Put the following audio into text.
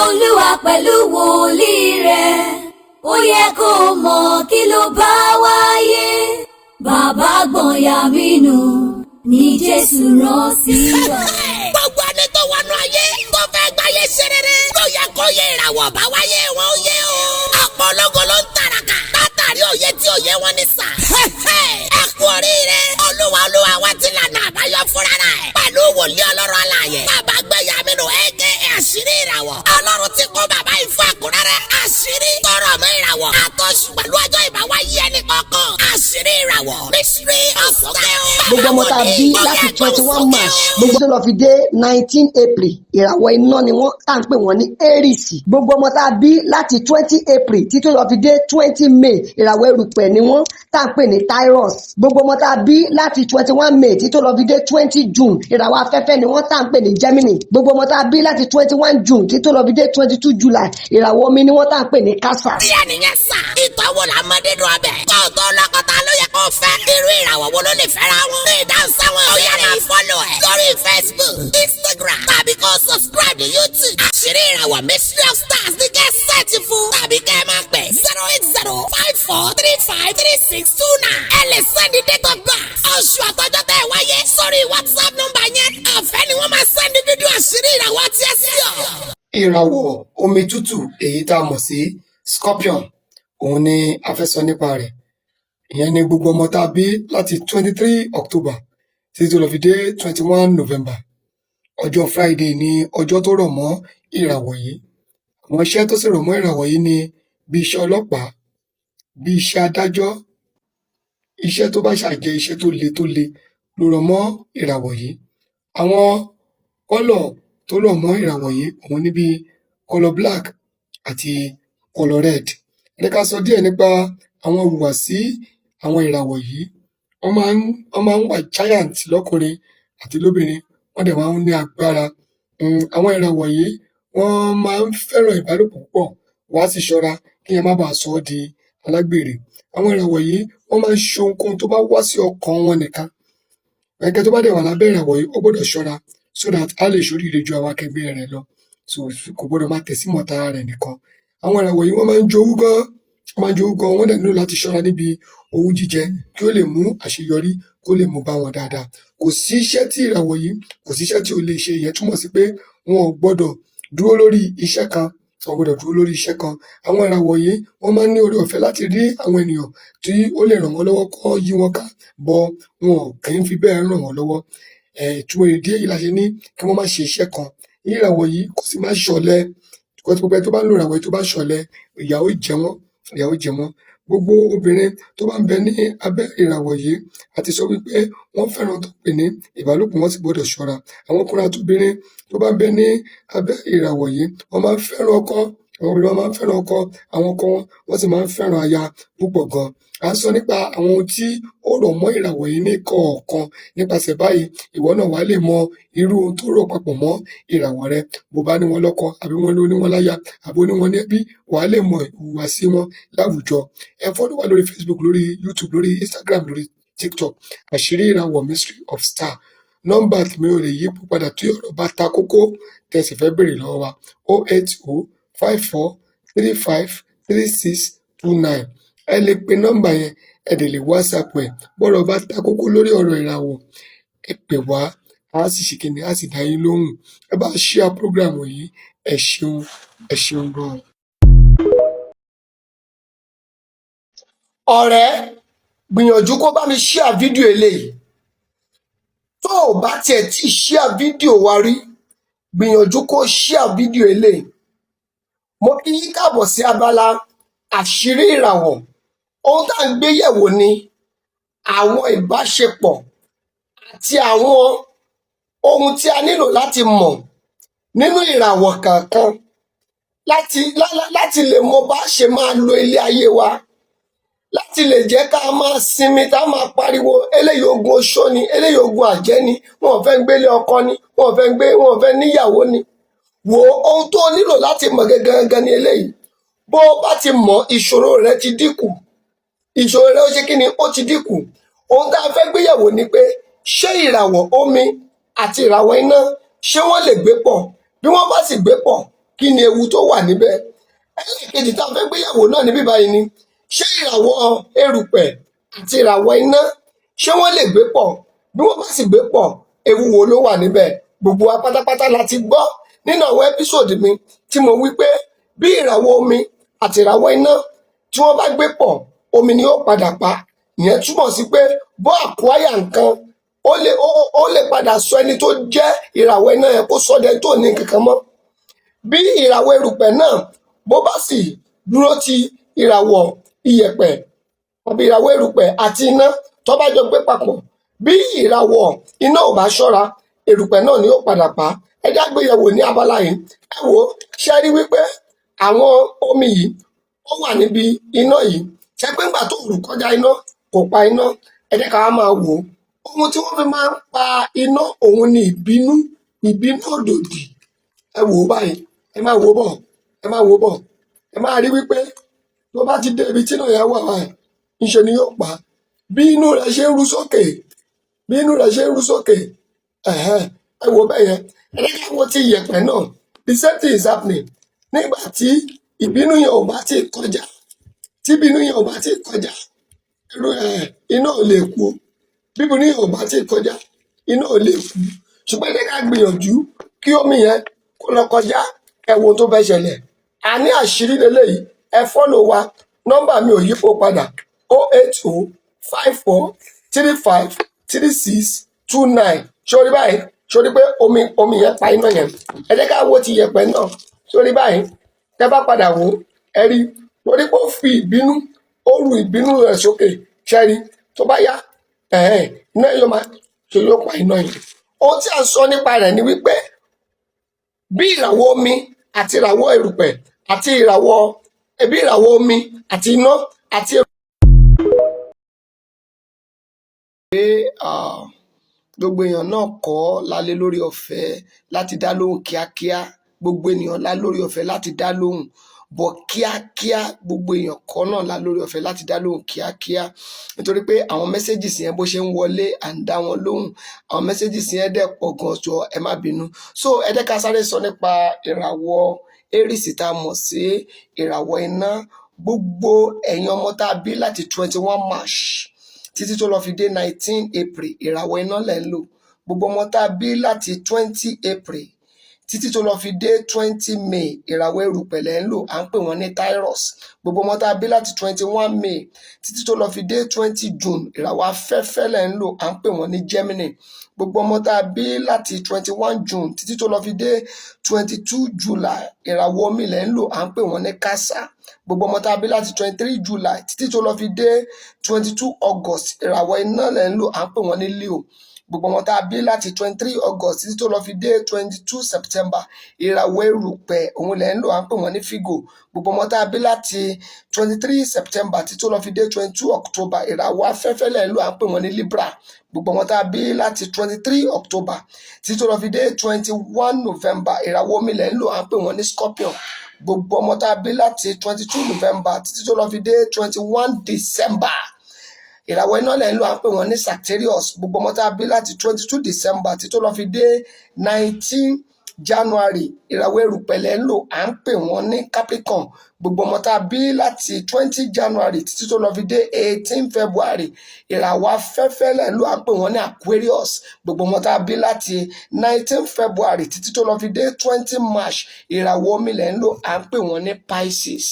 Olúwa pẹ̀lú wòlíì rẹ̀, ó yẹ kó mọ̀ kí ló bá wáyé. Bàbá gbọ̀nyà mi nù ní Jésù rán sí wa. Gbogbo ẹni tó wọnú ayé tó fẹ́ gbáyé ṣe rere ló yẹ kó yẹ ìràwọ̀ bá wáyé wọn ó yẹ o. Ọ̀pọ̀ ológo ló ń tàràkà látàrí òye tí òye wọn ní sà. Ẹ kú oríire olúwa wa ti lànà àbáyọ fúnra rẹ̀ pẹ̀lú wòlíì ọlọ́run alààyè. Bàbá gbẹ̀yà mi nù aka àṣírí ìràwọ̀. Ọlọ́run ti kó bàbá ìfún àkúrẹ́rẹ́. Àṣírí tọrọ mọ́ ìràwọ̀. Àtọ́sù pẹ̀lú ọjọ́ ìbáwáyé ẹnì kọ̀ọ̀kan. Àṣírí ìràwọ̀. Mystery of God. Gbogbo ọmọ tá a bí láti 21 March gbogbo tó lọ fi dé 19 April ìràwọ̀ iná ni wọ́n tá à ń pè wọ́n ní Aries. Gbogbo ọmọ tá a bí láti 20 April títí lọ fi dé 20 May ìràwọ̀ erùpẹ̀ ni wọ́n tá à ń pè ní Taurus. Gbogbo ọmọ tá a bí láti 21 May títí lọ fi dé 20 June ìràwọ̀ afẹ́fẹ́ ni wọ́n tá à ń pè ní Gemini. Gbogbo ọmọ tá a bí láti 21 June títí lọ fi dé 22 July ìràwọ̀ omi ni wọ́n tá à ń pè ní Cancer. Tí ẹnìyẹn sà ìtọ́wò làmọ́dé dùn ọbẹ̀ kó o tó lọ́kọ̀tà ló yẹ kó fẹ́ irú ìràwọ̀ wo ló lè fẹ́ra wọn. Ìdáhùn sáwọn ó yára follow ẹ̀ lórí Facebook, Instagram tàbí kó subscribe ní YouTube. Àṣírí ìràwọ̀ Mystery of Stars ní kẹ́ sẹ́ẹ̀tì fún tàbí kẹ́ máa pè 08054353629. Ẹ lè sẹ́ndí date of birth oṣù àtọ́jọ́ tẹ́ wáyé sórí WhatsApp nọ́mbà yẹn. Ọ̀fẹ́ ni wọ́n máa sẹ́ndí fídíò àṣírí ìràwọ̀ tí ẹ sí ọ. Ìràwọ̀ omi tútù èyí tá a mọ̀ sí Scorpion òun ni a fẹ́ sọ nípa rẹ̀. Ìyẹn ni gbogbo ọmọ tá a bí láti 23 October títí tó lọ fi dé 21 November. Ọjọ́ Friday ni ọjọ́ tó rọ̀ mọ́ ìràwọ̀ yìí. Àwọn iṣẹ́ tó sì rọ̀ mọ́ ìràwọ̀ yìí ni bí iṣẹ́ ọlọ́pàá, bí iṣẹ́ adájọ́, iṣẹ́ tó bá ṣàjẹ́ iṣẹ́ tó le ló rọ̀ mọ́ ìràwọ̀ yìí. Àwọn kọ́lọ̀ tó rọ̀ mọ́ ìràwọ̀ yìí òun ní bí kọ́lọ̀ black àti kọ́lọ̀ red. Ẹ ká sọ díẹ̀ nípa àwọn ìhùwàsí àwọn ìràwọ̀ yìí. Wọ́n máa ń wà giant lọ́kùnrin àti lóbìnrin, wọ́n dẹ̀ máa ń ní agbára. Àwọn ìràwọ̀ yìí wọ́n máa ń fẹ́ràn ìbálòpọ̀ púpọ̀, wọ́n á sì ṣọ́ra kí ẹ má bàa sọ ọ́ di alágbèrè. Àwọn ìràwọ̀ yìí wọ́n máa ń ṣe ohunkóhun tó bá wá sí ọkàn wọn nìkan. Ẹnikẹ́ni tó bá dẹ̀ wà lábẹ́ ìràwọ̀ yìí ó gbọ́dọ̀ ṣọ́ra so that a lè ṣoríire ju àwọn akẹgbẹ́ rẹ̀ lọ. So kò gbọ́dọ̀ máa tẹ̀ sí mọ̀tara rẹ̀ nìkan. Àwọn ìràwọ̀ yìí wọ́n máa ń jowú gan, wọ́n dẹ̀ nílò láti ṣọ́ra níbi owú jíjẹ kí ó lè mú àṣeyọrí kó lè mú bá wọn dáadáa. Kò sí iṣẹ́ tí ìràwọ̀ yìí kò sí iṣẹ́ tí ó lè ṣe. Ìyẹn túmọ̀ sí pé wọn ò gbọ́dọ̀ dúró lórí iṣẹ́ kan. Àwọn ìràwọ̀ yìí wọ́n máa ń ní oore ọ̀fẹ́ láti rí àwọn ènìyàn tí ó lè ràn wọ́n lọ́wọ́ kó yí wọn ká, bọ́ wọn ò kì í fi bẹ́ẹ̀ ràn wọ́n lọ́wọ́. Ìtumọ̀ ìdí èyí la ṣe ní kí wọ́n má ṣe iṣẹ́ kan. Ìràwọ̀ yìí kò sì má ṣọ̀lẹ. Gbogbo ẹni tó bá ń lo ìràwọ̀ yìí tó bá ṣọ̀lẹ, ìyà ó jẹ wọ́n. Gbogbo obìnrin tó bá ń bẹ ní abẹ́ ìràwọ̀ yìí a ti sọ wípé wọ́n fẹ́ràn tó pè ní ìbálòpọ̀, wọ́n sì gbọ́dọ̀ ṣọ́ra. Àwọn ọkùnrin àti obìnrin tó bá ń bẹ ní abẹ́ ìràwọ̀ yìí wọ́n máa ń fẹ́ràn ọkọ. Àwọn obìnrin máa ń fẹ́ràn ọkọ, àwọn ọkọ wọn sì máa ń fẹ́ràn aya púpọ̀ gan. À ń sọ nípa àwọn ohun tí ó rọ̀ mọ́ ìràwọ̀ yìí ní kọ̀ọ̀kan. Nípasẹ̀ báyìí ìwọ náà wàá lè mọ irú ohun tó rọ̀ papọ̀ mọ́ ìràwọ̀ rẹ. Bó bá ní wọn lọ́kọ àbí wọn ní wọn láya àbí ó ní wọn ní ẹbí, wàá lè mọ ìhùwàsí wọn láwùjọ. Ẹ fọ́lọ̀ wá lórí Facebook, lórí YouTube, lórí Instagram, lórí TikTok. Àṣírí ìràwọ̀ Mystery of Star. Nọ́mbà mi ò lè yípo padà tí ọ̀rọ̀ bá ta kókó tẹ̀sí fẹ́ béèrè lọ́wọ́ wa 08054353629. Ẹ lè pe nọ́mbà yẹn, ẹ dẹ̀ lè WhatsApp ẹ̀. Bọ́rọ̀ bá ta kókó lórí ọ̀rọ̀ ìràwọ̀, ẹ pè wá, a sì ṣe kíni, a sì dá yín lóhùn. Ẹ bá share program yìí, ẹ ṣeun gan. Ọ̀rẹ́, gbìyànjú kó bá mi share fídíò eléyìí. Tó o bá tiẹ̀ tí share fídíò wa rí, gbìyànjú kó share fídíò eléyìí. Mo kí yín káàbọ̀ sí abala àṣírí ìràwọ̀. Ohun tá à ń gbé yẹ̀wò ni àwọn ìbáṣepọ̀ àti àwọn ohun tí a nílò láti mọ̀ nínú ìràwọ̀ kọ̀ọ̀kan láti lè mọ bá ṣe máa lo ilé ayé wa, láti lè jẹ́ ká máa sinmi, tá máa pariwo eléyìí ogun oṣó ni, eléyìí ogun àjẹ́ ni, wọn ò fẹ́ gbélé ọkọ ni, wọn ò fẹ́ níyàwó ni. Wo ohun tó nílò láti mọ̀ gangan ni eléyìí. Bó o bá ti mọ̀, ìṣòro rẹ ti dínkù. Ìṣòro rẹ ó ṣe kí ni, ó ti dínkù. Ohun tá a fẹ́ gbéyẹ̀wò ni pé ṣé ìràwọ̀ omi àti ìràwọ̀ iná ṣé wọ́n lè gbé pọ̀? Bí wọ́n bá sì gbé pọ̀, kí ni ewu tó wà níbẹ̀. Ẹlẹ́ẹ̀kejì tá a fẹ́ gbéyàwó náà níbí báyìí ni ṣé ìràwọ̀ erùpẹ̀ àti ìràwọ̀ iná ṣé wọ́n lè gbé pọ̀? Bí wọ́n bá sì gbé pọ̀, ewu wo ló wà níbẹ̀? Gbogbo wa pátápátá la ti gbọ́ nínú àwọn ẹ́písòdì mi tí mo wí pé bí ìràwọ̀ omi àti ìràwọ̀ iná tí wọ́n bá gbé pọ̀, omi ni ó padà pa. Ìyẹn túmọ̀ sí pé bó àkúáyà nǹkan ó lè padà sọ ẹni tó jẹ́ ìràwọ̀ iná yẹn kó sọ́dẹ tó ní kankan mọ́. Bí ìràwọ̀ erùpẹ̀ náà bó bá sì dúró ti ìràwọ̀ iyẹ̀pẹ̀ àbí ìràwọ̀ erùpẹ̀ àti iná tó bá jọ gbé papọ̀, bí ìràwọ̀ iná ò bá ṣọ́ra, erùpẹ̀ náà ni ó padà pa. Ẹ já gbéyẹ̀wò ní abala yìí. Ẹ wò ó, ṣe rí wípé àwọn omi yìí ó wà níbi iná yìí. Ṣé pé ńgbà tó rù kọjá iná kò pa iná? Ẹ jẹ́ ká wá máa wò ó. Ohun tí wọ́n fi máa ń pa iná òun ni ìbínú òdòdì. Ẹ wò ó báyìí, ẹ máa wò ó bọ̀, ẹ máa wò ó bọ̀. Ẹ máa rí wípé tó bá ti dé ibi tí iná yẹn wà báyìí, ńṣe ni yóò pa. Bí inú rẹ̀ ṣe ń rú sókè, bí inú rẹ̀ ṣe ń rú sókè, ẹ wò bẹ́ẹ̀ yẹn. Ẹ jẹ́ ká wo ti iyẹ̀pẹ̀ náà. The same thing is happening. Nígbà tí ìbínú yẹn ò bá ti kọjá, tí ìbínú yẹn ò bá ti kọjá, iná ò lè kú. Bí ìbínú yẹn ò bá ti kọjá, iná ò lè kú. Ṣùgbọ́n ẹ jẹ́ ká gbìyànjú kí omi yẹn kó lọ kọjá, ẹ wo ohun tó fẹ́ ṣẹlẹ̀. A ní àṣírí lélẹ́yìí. Ẹ follow wa. Nọ́mbà mi ò yípo padà. 08054353629. Sórí báyìí, sórí pé omi yẹn pa iná yẹn. Ẹ jẹ́ ká wo ti iyẹ̀pẹ̀ náà. Sórí báyìí, tẹ́ bá padà wò ó, ẹ rí torí pé ó fi ìbínú, ó ru ìbínú rẹ̀ sókè. Ṣé rí tó bá yá, iná yóò máa ṣe yóò pa iná yẹn. Ohun tí a sọ nípa rẹ̀ ni wípé bí ìràwọ̀ omi àti ìràwọ̀ erùpẹ̀ àti ìràwọ̀ omi àti iná àti gbogbo èèyàn náà kọ́ lálé lórí ọ̀fẹ́ láti dá lóhùn kíákíá. Gbogbo ènìyàn lá lórí ọ̀fẹ́ láti dá lóhùn, bọ̀ kíákíá. Gbogbo èèyàn kọ́ náà lá lórí ọ̀fẹ́ láti dá lóhùn kíákíá, nítorí pé àwọn messages yẹn bó ṣe ń wọlé à ń dá wọn lóhùn. Àwọn messages yẹn dẹ̀ pọ̀ gan, jọ ẹ má bínú. So ẹ jẹ́ ká sáré sọ nípa ìràwọ̀ Aries tá a mọ̀ sí ìràwọ̀ iná. Gbogbo ẹ̀yin ọmọ tá a bí láti 21 March títí tó lọ fi dé 19 April, ìràwọ̀ iná lẹ̀ ń lò. Gbogbo ọmọ tá a bí láti 20 April títí tó lọ fi dé 20 May, ìràwọ̀ erùpẹ̀ lẹ̀ ń lò. À ń pè wọ́n ní Taurus. Gbogbo ọmọ tá a bí láti 21 May títí tó lọ fi dé 20 June, ìràwọ̀ afẹ́fẹ́ lẹ̀ ń lò. À ń pè wọ́n ní Gemini. Gbogbo ọmọ tá a bí láti 21 June títí tó lọ fi dé 22 July, ìràwọ̀ omi lẹ̀ ń lò. À ń pè wọ́n ní Cancer. Gbogbo ọmọ tá a bí láti 23 July títí tó lọ fi dé 22 August, ìràwọ̀ iná lẹ̀ ń lò. À ń pè wọ́n ní Leo. Gbogbo ọmọ tá a bí láti 23 August títí tó lọ fi dé 22 September, ìràwọ̀ erùpẹ̀ òun lẹ̀ ń lò. À ń pè wọ́n ní Virgo. Gbogbo ọmọ tá a bí láti 23 September títí tó lọ fi dé 22 October, ìràwọ̀ afẹ́fẹ́ lẹ̀ ń lò. À ń pè wọ́n ní Libra. Gbogbo ọmọ tá a bí láti 23 October títí tó lọ fi dé 21 November, ìràwọ̀ omi lẹ̀ ń lò. À ń pè wọ́n ní Scorpion. Gbogbo ọmọ tá a bí láti 22 November títí tó lọ fi dé 21 December, ìràwọ̀ iná lẹ̀ ń lò. À ń pè wọ́n ní Sagittarius. Gbogbo ọmọ tá a bí láti 22 December títí tó lọ fi dé 19 January, ìràwọ̀ erùpẹ̀ lẹ̀ ń lò. À ń pè wọ́n ní Capricorn. Gbogbo ọmọ tá a bí láti 20 January títí tó lọ fi dé 18 February, ìràwọ̀ afẹ́fẹ́ lẹ̀ ń lò. À ń pè wọ́n ní Aquarius. Gbogbo ọmọ tá a bí láti 19 February títí tó lọ fi dé 20 March, ìràwọ̀ omi lẹ̀ ń lò. À ń pè wọ́n ní Pisces.